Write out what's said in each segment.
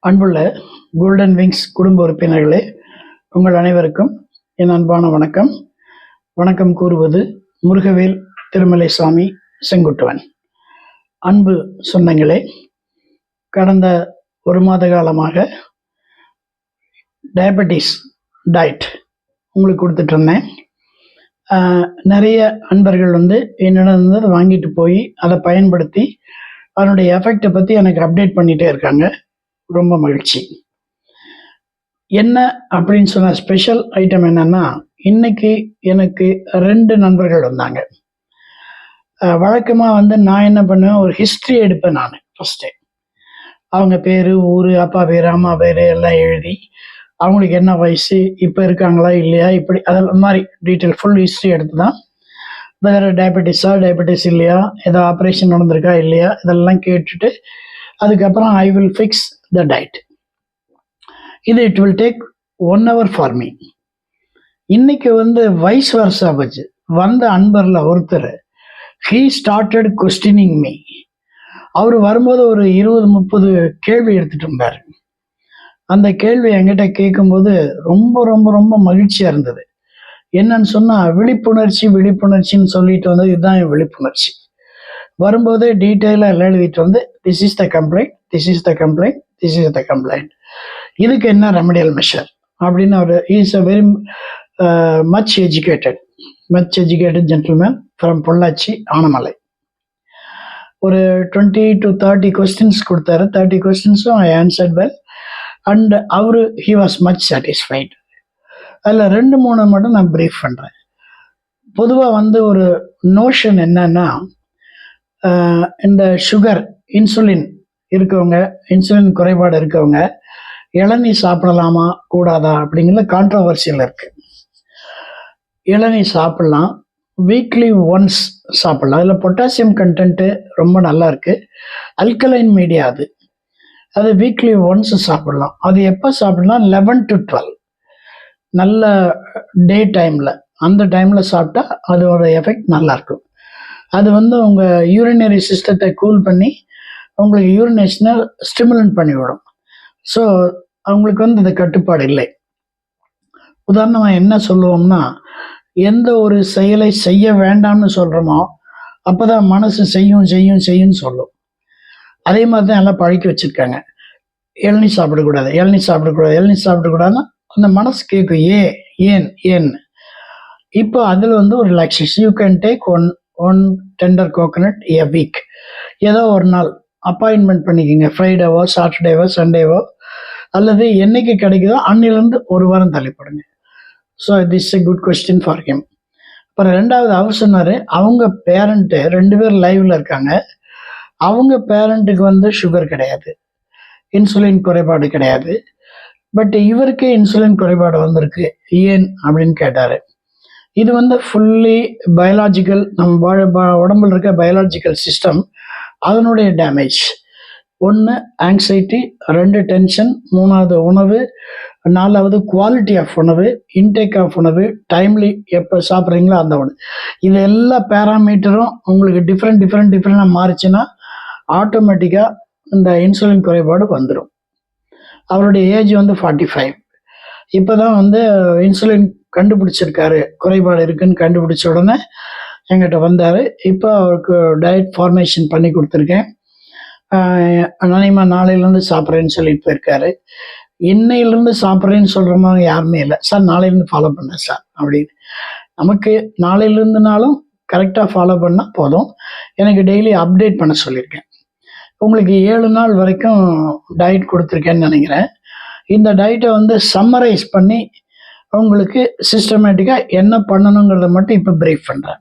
அன்புள்ள golden wings குடும்ப உறுப்பினர்களே, உங்கள் அனைவருக்கும் என் அன்பான வணக்கம். வணக்கம் கூறுவது முருகவேல் திருமலைசாமி செங்குட்டுவன். அன்பு சொந்தங்களே, கடந்த ஒரு மாத காலமாக டயபெட்டிஸ் டயட் உங்களுக்கு கொடுத்துட்டு இருந்தேன். நிறைய அன்பர்கள் என்னிடம் அதை வாங்கிட்டு போய் அதை பயன்படுத்தி அதனுடைய எஃபெக்டை பற்றி எனக்கு அப்டேட் பண்ணிகிட்டே இருக்காங்க. ரொம்ப மகிழ்ச்சி. என்ன அப்படின்னு சொன்ன ஸ்பெஷல் ஐட்டம் என்னன்னா, இன்னைக்கு எனக்கு 2 நண்பர்கள் வந்தாங்க. வழக்கமாக நான் என்ன பண்ணுவேன், ஒரு ஹிஸ்ட்ரி எடுப்பேன். நான் ஃபஸ்ட்டு அவங்க பேர், ஊர், அப்பா பேர், அம்மா பேர் எல்லாம் எழுதி, அவங்களுக்கு என்ன வயசு, இப்போ இருக்காங்களா இல்லையா, இப்படி அதெல்லாம் மாதிரி டீட்டெயில் ஃபுல் ஹிஸ்ட்ரி எடுத்து தான் வேறு டயபெட்டிஸ் இல்லையா, ஏதோ ஆப்ரேஷன் நடந்திருக்கா இல்லையா, இதெல்லாம் கேட்டுட்டு அதுக்கப்புறம் I will fix the diet. It will take 1 hour for me. இன்னைக்கு வைஸ் வர்ஸா போச்சு. வந்த அன்பரில் ஒருத்தர் ஹீ ஸ்டார்டட் கொஸ்டினிங் மீ. அவர் வரும்போது ஒரு 20-30 கேள்வி எடுத்துட்டு இருந்தார். அந்த கேள்வி என்கிட்ட கேட்கும்போது ரொம்ப ரொம்ப ரொம்ப மகிழ்ச்சியாக இருந்தது. என்னன்னு சொன்னால், விழிப்புணர்ச்சின்னு சொல்லிட்டு இதுதான் என் விழிப்புணர்ச்சி. வரும்போதே டீட்டெயிலாக எல்லாம் எழுதிட்டு this is the complaint, this is the complaint, this is the complaint, இதுக்கு என்ன ரெமடியல் மெஷர் அப்படின்னு. அவர் is a very much educated gentleman from Pollachi, Anaimalai. ஒரு 20 to 30 கொஸ்டின்ஸ் கொடுத்தாரு. 30 கொஸ்டின்ஸும் I answered well and he was much satisfied. அதில் 2-3 மட்டும் நான் ப்ரீஃப் பண்ணுறேன். பொதுவாக ஒரு நோஷன் என்னன்னா, இந்த சுகர், இன்சுலின் இருக்கவங்க, இன்சுலின் குறைபாடு இருக்கவங்க இளநீ சாப்பிடலாமா கூடாதா அப்படிங்கிற கான்ட்ரவர்சியில் இருக்கு. இளநீ சாப்பிடலாம், வீக்லி ஒன்ஸ் சாப்பிடலாம். அதில் பொட்டாசியம் கண்டென்ட்டு ரொம்ப நல்லா இருக்கு. அல்கலைன் மீடியா அது வீக்லி ஒன்ஸ் சாப்பிடலாம். அது எப்போ சாப்பிடலாம்? 11 to 12 நல்ல டே டைமில், அந்த டைமில் சாப்பிட்டா அதோட எஃபெக்ட் நல்லா இருக்கும். அது உங்கள் யூரினரி சிஸ்டத்தை கூல் பண்ணி உங்களுக்கு யூரினேஷனை ஸ்டிமுலண்ட் பண்ணிவிடும். ஸோ அவங்களுக்கு அது கட்டுப்பாடு இல்லை. உதாரணமாக என்ன சொல்லுவோம்னா, எந்த ஒரு செயலை செய்ய வேண்டாம்னு சொல்கிறோமோ அப்போ தான் மனசு செய்யும்னு சொல்லும். அதே மாதிரி தான் எல்லாம் பழக்கி வச்சுருக்காங்க. இளநீ சாப்பிடக்கூடாதுன்னா அந்த மனசு கேட்கும் ஏன். இப்போ அதில் ஒரு relaxation. You can take one tender coconut a week. ஏதோ ஒரு நாள் அப்பாயின்மெண்ட் பண்ணிக்கோங்க. ஃப்ரைடேவோ, சாட்டர்டேவோ, சண்டேவோ, அல்லது என்னைக்கு கிடைக்குதோ அன்னிலிருந்து ஒரு வாரம் தள்ளிப்படுங்க. So this a good question for him. அப்புறம் 2வது அவர் சொன்னார், அவங்க பேரண்ட்டு 2 பேர் லைவ்ல இருக்காங்க. அவங்க பேரண்ட்டுக்கு சுகர் கிடையாது, இன்சுலின் குறைபாடு கிடையாது. பட் இவருக்கு இன்சுலின் குறைபாடு வந்திருக்கு, ஏன் அப்படின்னு கேட்டார். இது ஃபுல்லி பயாலாஜிக்கல், நம்ம உடம்புல இருக்க பயாலாஜிக்கல் சிஸ்டம் அதனுடைய டேமேஜ். 1 ஆங்ஸைட்டி, 2 டென்ஷன், 3வது உணவு, 4வது குவாலிட்டி ஆஃப் உணவு, இன்டேக் ஆஃப் உணவு, டைம்லி எப்போ சாப்பிட்றீங்களோ அந்த உணவு. இது எல்லா பேராமீட்டரும் உங்களுக்கு டிஃப்ரெண்டாக மாறிச்சுன்னா ஆட்டோமேட்டிக்காக இந்த இன்சுலின் குறைபாடு வந்துடும். அவருடைய ஏஜ் 45. இப்போ தான் இன்சுலின் கண்டுபிடிச்சிருக்காரு, குறைபாடு இருக்குன்னு கண்டுபிடிச்ச உடனே என்கிட்ட வந்தார். இப்போ அவருக்கு டயட் ஃபார்மேஷன் பண்ணி கொடுத்துருக்கேன். அநேகமாக நாளையிலேருந்து சாப்பிட்றேன்னு சொல்லிட்டு போயிருக்காரு. இன்னையிலேருந்து சாப்பிட்றேன்னு சொல்கிறவங்க யாருமே இல்லை. சார் நாளையிலேருந்து ஃபாலோ பண்ணேன் சார் அப்படின்னு. நமக்கு நாளையிலேருந்துனாலும் கரெக்டாக ஃபாலோ பண்ணால் போதும். எனக்கு டெய்லி அப்டேட் பண்ண சொல்லியிருக்கேன். உங்களுக்கு 7 நாள் வரைக்கும் டயட் கொடுத்துருக்கேன்னு நினைக்கிறேன். இந்த டயட்டை சம்மரைஸ் பண்ணி உங்களுக்கு சிஸ்டமேட்டிக்காக என்ன பண்ணணுங்கிறத மட்டும் இப்போ ப்ரீஃப் பண்ணுறேன்.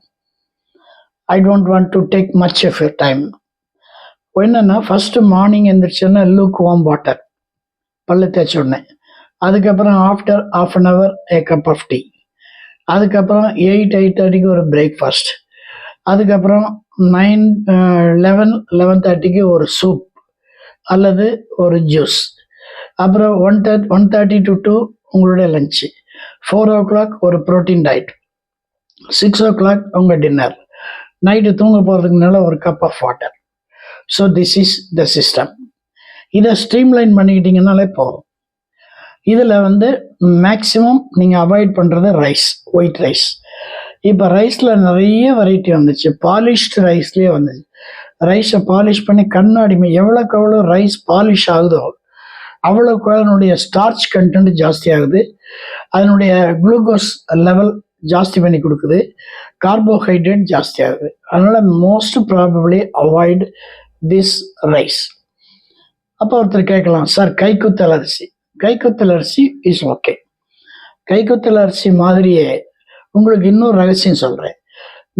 I don't want to take much of your time. என்னென்னா, ஃபஸ்ட்டு மார்னிங் எழுந்திரிச்சோன்னா லூக் வார்ம் வாட்டர், பல்லு தேய்ச்ச உடனே. அதுக்கப்புறம் after ½ an hour a cup of tea. அதுக்கப்புறம் 8-8:30 ஒரு பிரேக்ஃபாஸ்ட். அதுக்கப்புறம் 11-11:30 ஒரு சூப் அல்லது ஒரு ஜூஸ். அப்புறம் 1:30 to 2 உங்களுடைய லஞ்சு. 4 o'clock ஒரு ப்ரோட்டீன் டயட். 6 o'clock உங்கள் டின்னர். நைட்டு தூங்க போகிறதுக்கு முன்னால் ஒரு cup of water. So this is the system. இதை ஸ்ட்ரீம்லைன் பண்ணிக்கிட்டீங்கன்னாலே போதும். இதில் வந்து மேக்ஸிமம் நீங்கள் அவாய்ட் பண்ணுறது ரைஸ், ஒயிட் ரைஸ். இப்போ ரைஸில் நிறைய வெரைட்டி வந்துச்சு, பாலிஷ்டு ரைஸ்லேயே வந்துச்சு. ரைஸை பாலிஷ் பண்ணி கண்ணாடி எவ்வளோக்கு எவ்வளோ ரைஸ் பாலிஷ் ஆகுதோ அவ்வளோக்கு அதனுடைய ஸ்டார்ச் கண்டென்ட் ஜாஸ்தி ஆகுது, அதனுடைய குளுக்கோஸ் லெவல் ஜாஸ்தி பண்ணி கொடுக்குது, கார்போஹைட்ரேட் ஜாஸ்தி ஆகுது. அதனால் most probably avoid this rice. அப்போ ஒருத்தர் கேட்கலாம், சார் கைக்குத்தல் அரிசி. கைக்குத்தல் அரிசி இஸ் ஓகே. கைக்குத்தல் அரிசி மாதிரியே உங்களுக்கு இன்னொரு ரகசியம் சொல்கிறேன்.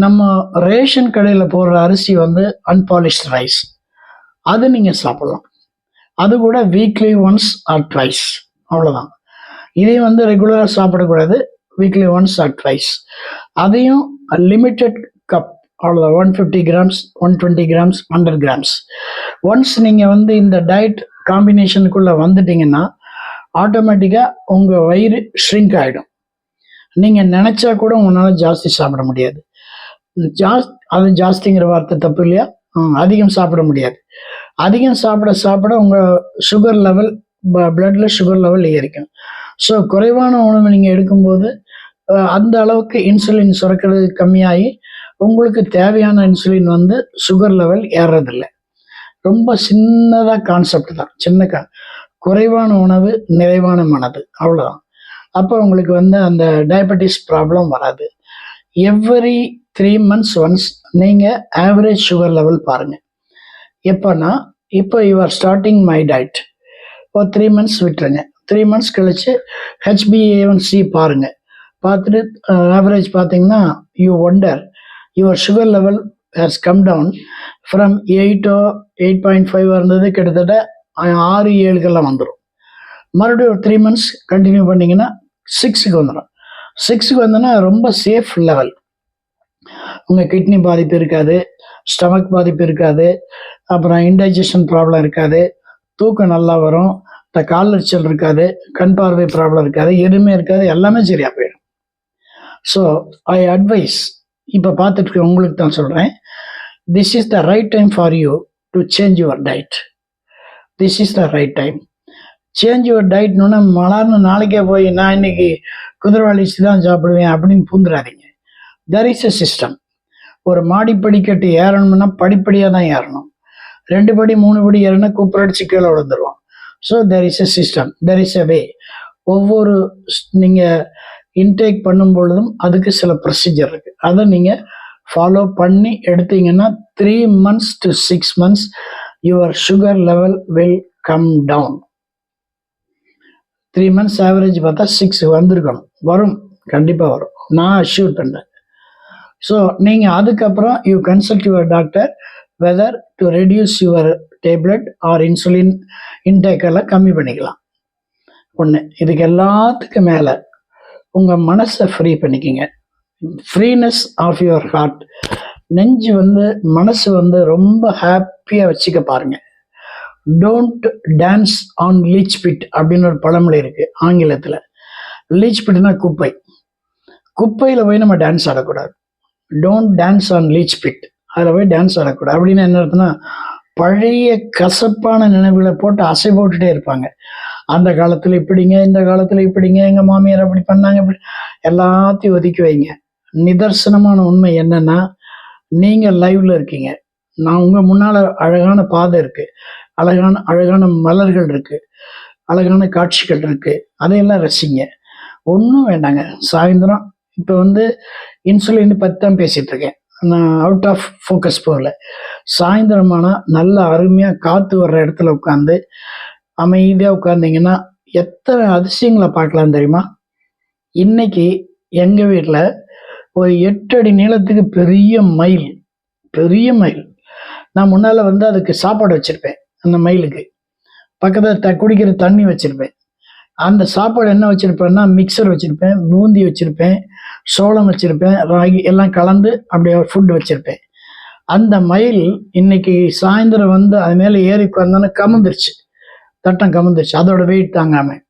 நம்ம ரேஷன் கடையில் போடுற அரிசி வந்து அன்பாலிஷ்ட் ரைஸ், அது நீங்கள் சாப்பிடலாம். அது கூட வீக்லி ஒன்ஸ் ஆர் ட்வைஸ், அவ்வளோதான். இதையும் வந்து ரெகுலராக சாப்பிடக்கூடாது, வீக்லி ஒன்ஸ் ஆர் ட்வைஸ். அதையும் லிமிட்டட் கப், அவ்வளோதான். 150 கிராம்ஸ், 120 கிராம்ஸ், 100 கிராம்ஸ். ஒன்ஸ் நீங்கள் வந்து இந்த டயட் காம்பினேஷனுக்குள்ளே வந்துட்டீங்கன்னா ஆட்டோமேட்டிக்காக உங்கள் வயிறு ஷ்ரிங்க் ஆகிடும். நீங்கள் நினச்சா கூட உங்களால் ஜாஸ்தி சாப்பிட முடியாது. அது ஜாஸ்திங்கிற வார்த்தை தப்பு இல்லையா? அதிகம் சாப்பிட முடியாது. அதிகம் சாப்பிட சாப்பிட உங்கள் சுகர் லெவல், பிளட்டில் சுகர் லெவல் ஏறிக்கும். ஸோ குறைவான உணவு நீங்கள் எடுக்கும்போது அந்த அளவுக்கு இன்சுலின் சுரக்கிறது கம்மியாகி உங்களுக்கு தேவையான இன்சுலின் வந்து சுகர் லெவல் ஏறுறதில்லை. ரொம்ப சின்னதாக கான்செப்ட் தான், சின்ன குறைவான உணவு நிறைவான மனது, அவ்வளோதான். அப்போ உங்களுக்கு வந்து அந்த டயபெட்டிஸ் ப்ராப்ளம் வராது. எவ்ரி 3 months ஒன்ஸ் நீங்கள் ஆவரேஜ் சுகர் லெவல் பாருங்கள். எப்போனா, இப்போ you are starting my diet, ஒரு 3 months விட்டுருங்க. 3 months கழிச்சு HbA1c பாருங்கள். பார்த்துட்டு ஆவரேஜ் பார்த்தீங்கன்னா you wonder your sugar level has come down from 8 or 8.5 இருந்தது, கிட்டத்தட்ட 6-7 வந்துடும். மறுபடியும் ஒரு 3 months கண்டினியூ பண்ணிங்கன்னா 6க்கு வந்துடும். 6க்கு வந்தோன்னா ரொம்ப சேஃப் லெவல். உங்கள் கிட்னி பாதிப்பு இருக்காது, ஸ்டமக் பாதிப்பு இருக்காது, அப்புறம் இன்டைஜஷன் ப்ராப்ளம் இருக்காது, தூக்கம் நல்லா வரும், காலரிச்சல் இருக்காது, கண் பார்வை ப்ராப்ளம் இருக்காது, எதுவுமே இருக்காது, எல்லாமே சரியாக போயிடும். ஸோ ஐ அட்வைஸ், இப்போ பார்த்துட்டு உங்களுக்கு தான் சொல்கிறேன், this is the right time for you to change your diet. This is the right time. Change your டயட்னு மலர்னு நாளைக்கே போய் நான் இன்னைக்கு குதிரைவாளி தான் சாப்பிடுவேன் அப்படின்னு பூந்துடாதீங்க. There is a system. ஒரு மாடி படிக்கட்டு ஏறணும்னா படிப்படியாக தான் ஏறணும். 2 படி 3 படி ஏறினா கூப்பிரடிச்சு கீழே விழுந்துருவோம். So there is a system, there is a way. ஒவ்வொரு நீங்கள் இன்டேக் பண்ணும் பொழுதும் அதுக்கு சில ப்ரொசீஜர் இருக்குது. அதை நீங்கள் ஃபாலோ பண்ணி எடுத்தீங்கன்னா 3 months to 6 months your sugar level will come down. 3 months average பார்த்தா 6 வந்திருக்கணும், வரும், கண்டிப்பாக வரும், நான் அஷ்யூர் பண்ணுறேன். ஸோ நீங்கள் அதுக்கப்புறம் you consult your doctor whether to reduce your tablet or insulin இன்டேக்கெல்லாம் கம்மி பண்ணிக்கலாம். ஒன்று. இதுக்கு எல்லாத்துக்கும் மேலே உங்கள் மனசை ஃப்ரீ பண்ணிக்கிங்க. Freeness of your heart. நெஞ்சு வந்து மனசு வந்து ரொம்ப ஹாப்பியாக வச்சுக்க பாருங்கள். Don't dance on leech pit அப்படின்னு ஒரு பழமொழி இருக்குது ஆங்கிலத்தில். லீச் பிட்னா குப்பை. குப்பையில் போய் நம்ம டான்ஸ் ஆடக்கூடாது. Don't dance on leech pit, அதில் போய் டான்ஸ் ஆடக்கூடாது. அப்படின்னு என்ன அர்த்தம்னா, பழைய கசப்பான நினைவுகளை போட்டு அசை போட்டுட்டே இருப்பாங்க. அந்த காலத்தில் இப்படிங்க, இந்த காலத்தில் இப்படிங்க, எங்கள் மாமியார் அப்படி பண்ணாங்க, இப்படி எல்லாத்தையும் ஒதுக்கி வைங்க. நிதர்சனமான உண்மை என்னன்னா, நீங்கள் லைவ்ல இருக்கீங்க, நான் உங்கள் முன்னால் அழகான பாதை இருக்குது, அழகான மலர்கள் இருக்குது, அழகான காட்சிகள் இருக்குது, அதையெல்லாம் ரசிங்க. ஒன்றும் வேண்டாங்க. சாயந்தரம் இப்போ வந்து இன்சுலின் பற்றி தான் பேசிகிட்டு இருக்கேன், நான் அவுட் ஆஃப் ஃபோக்கஸ் போகல. சாயந்தரமானால் நல்ல அருமையாக காற்று வர்ற இடத்துல உட்காந்து அமைதியாக உட்காந்திங்கன்னா எத்தனை அதிசயங்களை பார்க்கலாம் தெரியுமா? இன்னைக்கு எங்கள் வீட்டில் ஒரு 8 அடி நீளத்துக்கு பெரிய மயில், நான் முன்னால் வந்து அதுக்கு சாப்பாடு வச்சுருப்பேன். அந்த மயிலுக்கு பக்கத்தில் குடிக்கிற தண்ணி வச்சுருப்பேன். அந்த சாப்பாடு என்ன வச்சுருப்பேன்னா, மிக்சர் வச்சுருப்பேன், பூந்தி வச்சுருப்பேன், சோளம் வச்சுருப்பேன், ராகி எல்லாம் கலந்து அப்படியே ஃபுட்டு வச்சுருப்பேன். அந்த மயில் இன்னைக்கு சாயந்தரம் வந்து அது மேலே ஏறி உட்காந்தோன்னே கமுந்துருச்சு, தட்டம் கமுந்துருச்சு, அதோட வெயிட் தாங்காமல்.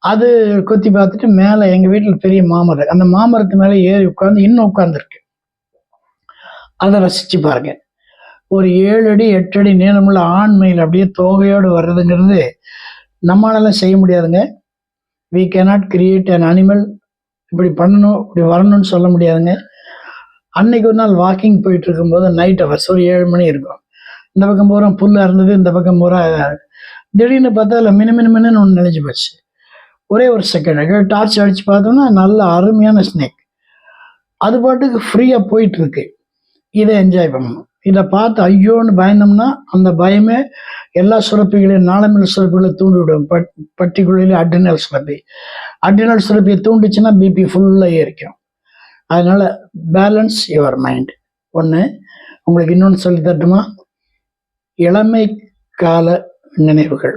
அது கொத்தி பார்த்துட்டு மேலே எங்கள் வீட்டில் பெரிய மாமரம், அந்த மாமரத்து மேலே ஏறி உட்காந்து இன்னும் உட்காந்துருக்கு. அதை ரசித்து பாருங்க. ஒரு 7 அடி 8 அடி நீளமுள்ள ஆண் மயில் அப்படியே தோகையோடு வர்றதுங்கிறது நம்மளால செய்ய முடியாதுங்க. We cannot create an animal. இப்படி பண்ணணும் இப்படி வரணும்னு சொல்ல முடியாதுங்க. அன்னைக்கு ஒரு நாள் வாக்கிங் போயிட்டு இருக்கும்போது நைட் ஹவர்ஸ் ஒரு 7 மணி இருக்கும். இந்த பக்கம் பூரா புல்லா இருந்தது, இந்த பக்கம் பூரா திடீர்னு பார்த்தா அதில் மினுமினுன்னு ஒன்று நினைச்சு போச்சு. ஒரே ஒரு செகண்ட் டார்ச் அடிச்சு பார்த்தோம்னா நல்ல அருமையான ஸ்னேக். அது பாட்டுக்கு ஃப்ரீயா போயிட்டு இருக்கு. இதை என்ஜாய் பண்ணணும். இதை பார்த்து ஐயோன்னு பயந்தோம்னா அந்த பயமே எல்லா சுரப்பிகளையும் நாளமில் சுரப்பிகளை தூண்டி விடும். பர்டிகுலர்லி அட்ரினல் சுரப்பி. அட்ரினல் சுரப்பியை தூண்டிச்சுன்னா பிபி ஃபுல்லாக ஏறிக்கும். அதனால பேலன்ஸ் யுவர் மைண்ட். ஒன்று உங்களுக்கு இன்னொன்று சொல்லி தட்டுமா? இளமை கால நினைவுகள்,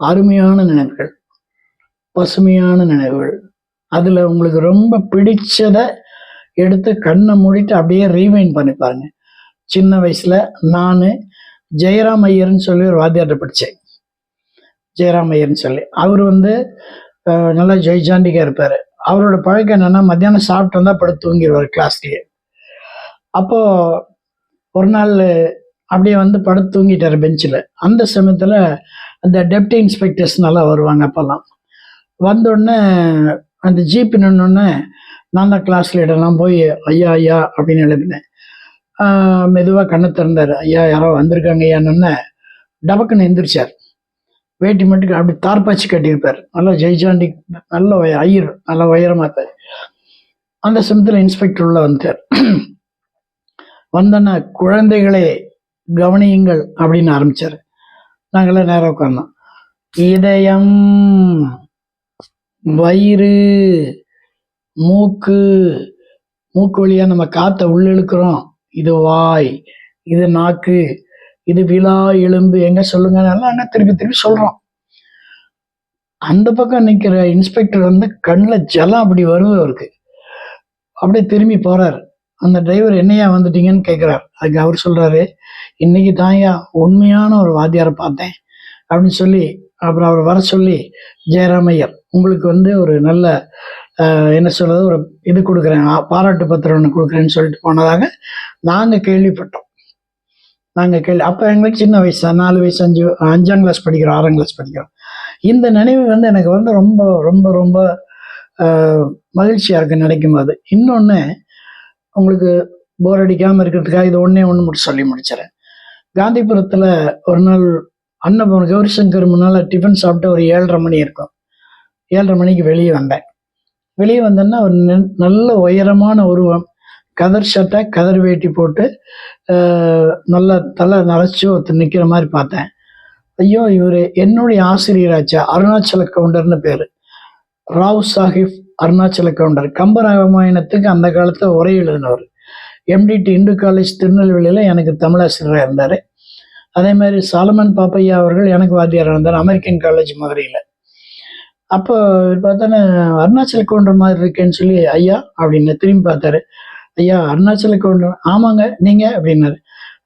அருமையான நினைவுகள், பசுமையான நினைவுகள். அதில் உங்களுக்கு ரொம்ப பிடிச்சதை எடுத்து கண்ணை மூடிட்டு அப்படியே ரீவைண்ட் பண்ணி பாருங்க. சின்ன வயசுல நான் ஜெயராம் ஐயர்னு சொல்லி ஒரு வாத்தியார்ட்ட படித்தேன். ஜெயராம் ஐயர்னு சொல்லி அவர் நல்லா ஜெய்ஜாண்டிக்காக இருப்பார். அவரோட பழக்கம் என்னன்னா மத்தியானம் சாப்பிட்டு வந்தால் படுத்து தூங்கிடுவார் கிளாஸ்லேயே. அப்போது ஒரு நாள் அப்படியே படுத்து தூங்கிட்டார் பெஞ்சில். அந்த சமயத்தில் அந்த டெப்டி இன்ஸ்பெக்டர்ஸ் நல்லா வருவாங்க. அப்போல்லாம் வந்தோடனே அந்த ஜீப்பு நின்னோடனே நான் தான் கிளாஸ் லீடர்லாம் போய் ஐயா ஐயா அப்படின்னு எழுப்பினேன். மெதுவாக கண்ணை திறந்தார். ஐயா யாரோ வந்திருக்காங்க ஐயான்னு டபக்குன்னு எந்திரிச்சார். வேட்டி மட்டும் அப்படி தார்பாய்ச்சி கட்டியிருப்பார். நல்லா ஜெய்ஜாண்டி, நல்ல ஐயர், நல்லா உயரமாக இருப்பார். அந்த சமயத்தில் இன்ஸ்பெக்டர் உள்ள வந்துட்டார். வந்தோன்னா குழந்தைகளே கவனியுங்கள் அப்படின்னு ஆரம்பிச்சார். நாங்களாம் நேரம் உட்கார்ந்தோம். இதயம், வயிறு, மூக்கு வழியா நம்ம காற்றை உள்ளிழுக்கிறோம். இது வாய், இது நாக்கு, இது விலா எலும்பு. எங்க சொல்லுங்க, நல்லா திருப்பி சொல்றோம். அந்த பக்கம் நிற்கிற இன்ஸ்பெக்டர் கண்ணில் ஜலம் அப்படி வருது அவருக்கு. அப்படியே திரும்பி போறார். அந்த டிரைவர் என்னையா வந்துட்டீங்கன்னு கேட்குறாரு. அதுக்கு அவர் சொல்றாரு, இன்னைக்கு தான்யா உண்மையான ஒரு வாத்தியாரை பார்த்தேன் அப்படின்னு சொல்லி அப்புறம் அவர் வர சொல்லி, ஜெயராமையர் உங்களுக்கு ஒரு நல்ல என்ன சொல்றது, ஒரு இது கொடுக்குறேன், பாராட்டு பத்திரம் ஒன்று கொடுக்குறேன்னு சொல்லிட்டு போனதாக நாங்கள் கேள்விப்பட்டோம். அப்போ எங்களுக்கு சின்ன வயசு, 4 வயசு, 5ஆம் கிளாஸ் படிக்கிறோம், 6ஆம் கிளாஸ் படிக்கிறோம். இந்த நினைவு எனக்கு ரொம்ப ரொம்ப ரொம்ப மகிழ்ச்சியாக இருக்குது நினைக்கும் போது. இன்னொன்று உங்களுக்கு போர் அடிக்காமல் இருக்கிறதுக்காக இது ஒன்று மட்டும் சொல்லி முடிச்சிடறேன். காந்திபுரத்தில் ஒரு நாள் அன்னபவன் கௌரிசங்கர் முன்னால் டிஃபன் சாப்பிட்டு ஒரு 7:30 மணி இருக்கும். 7:30 மணிக்கு வெளியே வந்தேன். வெளியே வந்தேன்னா ஒரு நல்ல உயரமான உருவம், கதர் சட்டை கதர் வேட்டி போட்டு நல்ல தலை நரைச்சி ஒருத்தர் நிற்கிற மாதிரி பார்த்தேன். ஐயோ, இவர் என்னுடைய ஆசிரியராச்சா, அருணாச்சல கவுண்டர்னு பேர், ராவ் சாஹிப் அருணாச்சல கவுண்டர். கம்பராமாயணத்துக்கு அந்த காலத்தில் உரை எழுதினவர். எம்டிடி இந்து காலேஜ் திருநெல்வேலியில் எனக்கு தமிழாசிரியராக இருந்தார். அதே மாதிரி சாலமன் பாப்பையா அவர்கள் எனக்கு வாத்தியாராக இருந்தார் அமெரிக்கன் காலேஜ் மதுரையில். அப்போ பார்த்தோன்னே அருணாச்சல கவுண்டர் மாதிரி இருக்கேன்னு சொல்லி ஐயா அப்படின்னு திரும்பி பார்த்தாரு. ஐயா அருணாச்சல கவுண்டர்? ஆமாங்க, நீங்கள் அப்படின்னாரு.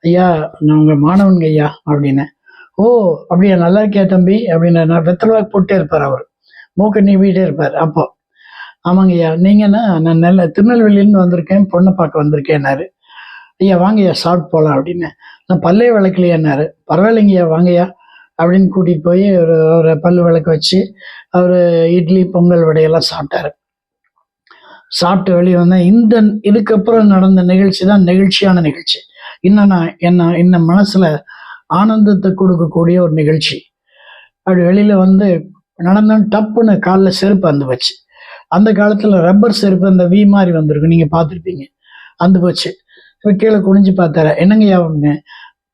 ஐயா நான் உங்கள் மாணவனுங்க ஐயா அப்படின்னேன். ஓ அப்படியா, நல்லா இருக்கியா தம்பி அப்படின்னாரு. நான் வெத்தலைவாக்கு போட்டே இருப்பார் அவர், மூக்கை நீவிட்டே இருப்பார். அப்போ ஆமாங்க ஐயா, நீங்கன்னா நான் திருநெல்வேலியிலேருந்து வந்திருக்கேன், பொண்ணை பார்க்க வந்திருக்கேன்னாரு. ஐயா வாங்கய்யா சாப்பிட்டு போகலாம் அப்படின்னு. நான் பல்லே விளக்கலையான்னாரு. பரவாயில்லைங்கய்யா வாங்கய்யா அப்படின்னு கூட்டிகிட்டு போய் ஒரு பல்லு விளக்க வச்சு அவர் இட்லி பொங்கல் வடையெல்லாம் சாப்பிட்டாரு. சாப்பிட்டு வெளியே வந்தேன். இதுக்கப்புறம் நடந்த நிகழ்ச்சி தான் நெகிழ்ச்சியான நிகழ்ச்சி. இன்னும் மனசுல ஆனந்தத்தை கொடுக்கக்கூடிய ஒரு நிகழ்ச்சி. அப்படி வெளியில நடந்தேன். டப்புன்னு காலில் செருப்பு அந்து போச்சு. அந்த காலத்துல ரப்பர் செருப்பு அந்த வி மாதிரி வந்திருக்கும், நீங்க பார்த்துருப்பீங்க. அந்து போச்சு. கீழே குனிஞ்சு பார்த்தாரு. என்னங்கய்யா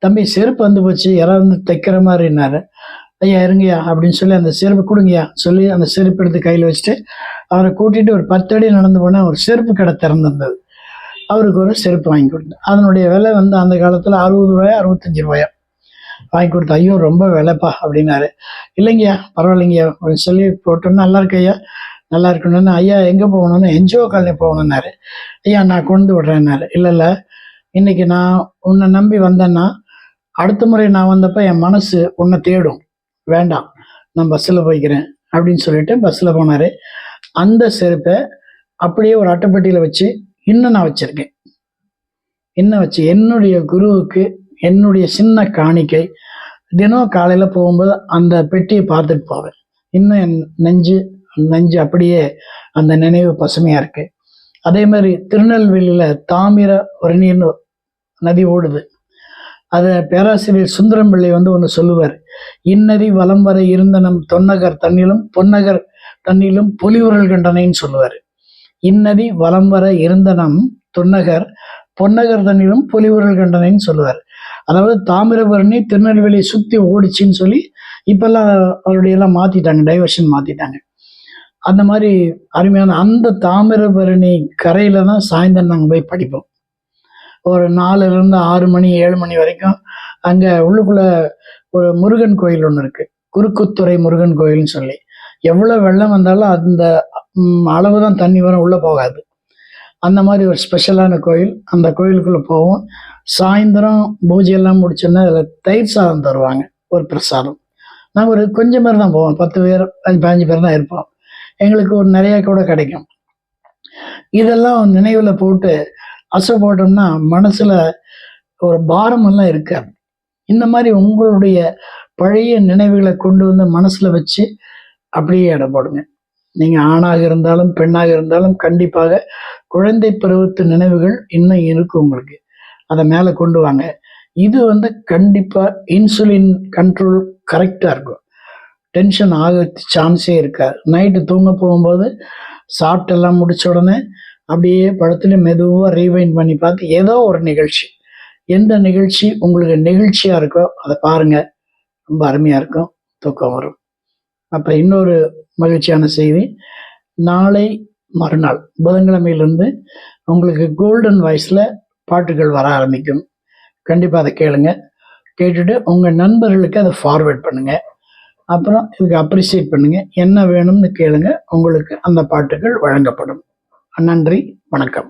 தம்பி செருப்பு வந்து போச்சு, யாராவது தைக்கிற மாதிரினாரு. ஐயா இருங்கய்யா அப்படின்னு சொல்லி அந்த செருப்பு கொடுங்கய்யா சொல்லி அந்த செருப்பு எடுத்து கையில் வச்சுட்டு அவரை கூட்டிட்டு ஒரு 10 அடி நடந்து போனால் ஒரு செருப்பு கடை திறந்திருந்தது. அவருக்கு ஒரு செருப்பு வாங்கி கொடுத்தேன். அதனுடைய விலை அந்த காலத்தில் 60 ரூபாயா 65 ரூபாயா வாங்கி கொடுத்தேன். ஐயோ ரொம்ப விலைப்பா அப்படின்னாரு. இல்லைங்கய்யா பரவாயில்லைங்கய்யா அப்படின்னு சொல்லி போட்டோன்னா நல்லா இருக்கு ஐயா, நல்லா இருக்கணும்னு. ஐயா எங்கே போகணும்னு? என்ஜிஓ காலனி போகணுன்னாரு. ஐயா நான் கொண்டு விடுறேன்னாரு. இல்லை இன்னைக்கு நான் உன்னை நம்பி வந்தேன்னா அடுத்த முறை நான் வந்தப்போ என் மனசு உன்னை தேடும், வேண்டாம் நான் பஸ்ஸில் போய்க்கிறேன் அப்படின்னு சொல்லிட்டு பஸ்ஸில் போனார். அந்த செருப்பை அப்படியே ஒரு அட்டைப்பட்டியில் வச்சு இன்னும் நான் வச்சுருக்கேன். இன்னும் வச்சு என்னுடைய குருவுக்கு என்னுடைய சின்ன காணிக்கை. தினம் காலையில் போகும்போது அந்த பெட்டியை பார்த்துட்டு போவேன். இன்னும் என் நெஞ்சு அப்படியே அந்த நினைவு பசுமையாக இருக்கு. அதே மாதிரி திருநெல்வேலியில் தாமிரபரணின்னு நதி ஓடுது. அதை பேராசிரியர் சுந்தரம்பிள்ளை ஒன்று சொல்லுவார். இன்னதி வலம் வர இருந்தனம் தொன்னகர் தண்ணிலும் பொன்னகர் தண்ணிலும் பொலிவுரல் கண்டனைன்னு சொல்லுவார். இன்னதி வலம் வர இருந்தனம் தொன்னகர் பொன்னகர் தண்ணிலும் பொலிவுரல் கண்டனைன்னு சொல்லுவார். அதாவது தாமிரபரணி திருநெல்வேலியை சுற்றி ஓடிச்சின்னு சொல்லி இப்பெல்லாம் அவருடைய எல்லாம் மாற்றிட்டாங்க, டைவர்ஷன் மாற்றிட்டாங்க. அந்த மாதிரி அருமையான அந்த தாமிரபரணி கரையில் தான் சாயந்தரம் நாங்கள் போய் படிப்போம். ஒரு 4லேருந்து 6 மணி 7 மணி வரைக்கும் அங்கே உள்ளுக்குள்ளே ஒரு முருகன் கோயில் ஒன்று இருக்குது, குறுக்குத்துறை முருகன் கோயில்னு சொல்லி. எவ்வளோ வெள்ளம் வந்தாலும் அந்த அளவு தான் தண்ணி வரும், உள்ளே போகாது. அந்த மாதிரி ஒரு ஸ்பெஷலான கோயில். அந்த கோயிலுக்குள்ளே போவோம். சாயந்தரம் பூஜையெல்லாம் முடிச்சோன்னா அதில் தயிர் சாதம் தருவாங்க, ஒரு பிரசாதம். நாங்கள் ஒரு கொஞ்சம் பேர் தான் போவோம், 10 பேர் 15 பேர் தான் இருப்போம். எங்களுக்கு ஒரு நிறைய கூட கிடைக்கும். இதெல்லாம் நினைவில் போட்டு போட்டோம்னா மனசில் ஒரு பாரமெல்லாம் இருக்காது. இந்த மாதிரி உங்களுடைய பழைய நினைவுகளை கொண்டு வந்து மனசில் வச்சு அப்படியே இடம் போடுங்க. நீங்கள் ஆணாக இருந்தாலும் பெண்ணாக இருந்தாலும் கண்டிப்பாக குழந்தை பருவத்து நினைவுகள் இன்னும் இருக்கும் உங்களுக்கு. அதை மேலே கொண்டு வாங்க. இது கண்டிப்பாக இன்சுலின் கண்ட்ரோல் கரெக்டாக இருக்கும். டென்ஷன் ஆக சான்ஸே இருக்காது. நைட்டு தூங்க போகும்போது சாப்பிட்டெல்லாம் முடிச்ச உடனே அப்படியே படத்துல மெதுவாக ரீவைண்ட் பண்ணி பார்த்து ஏதோ ஒரு நிகழ்ச்சி, எந்த நிகழ்ச்சி உங்களுக்கு நெகிழ்ச்சியாக இருக்கோ அதை பாருங்கள். ரொம்ப அருமையாக இருக்கும், தூக்கம் வரும். அப்புறம் இன்னொரு மகிழ்ச்சியான செய்தி, நாளை மறுநாள் புதன்கிழமையிலேருந்து உங்களுக்கு கோல்டன் வாய்ஸில் பாட்டுகள் வர ஆரம்பிக்கும். கண்டிப்பாக அதை கேளுங்க. கேட்டுட்டு உங்கள் நண்பர்களுக்கு அதை ஃபார்வேர்ட் பண்ணுங்கள். அப்புறம் இதுக்கு அப்ரிசியேட் பண்ணுங்கள். என்ன வேணும்னு கேளுங்க, உங்களுக்கு அந்த பாட்டுகள் வழங்கப்படும். நன்றி, வணக்கம்.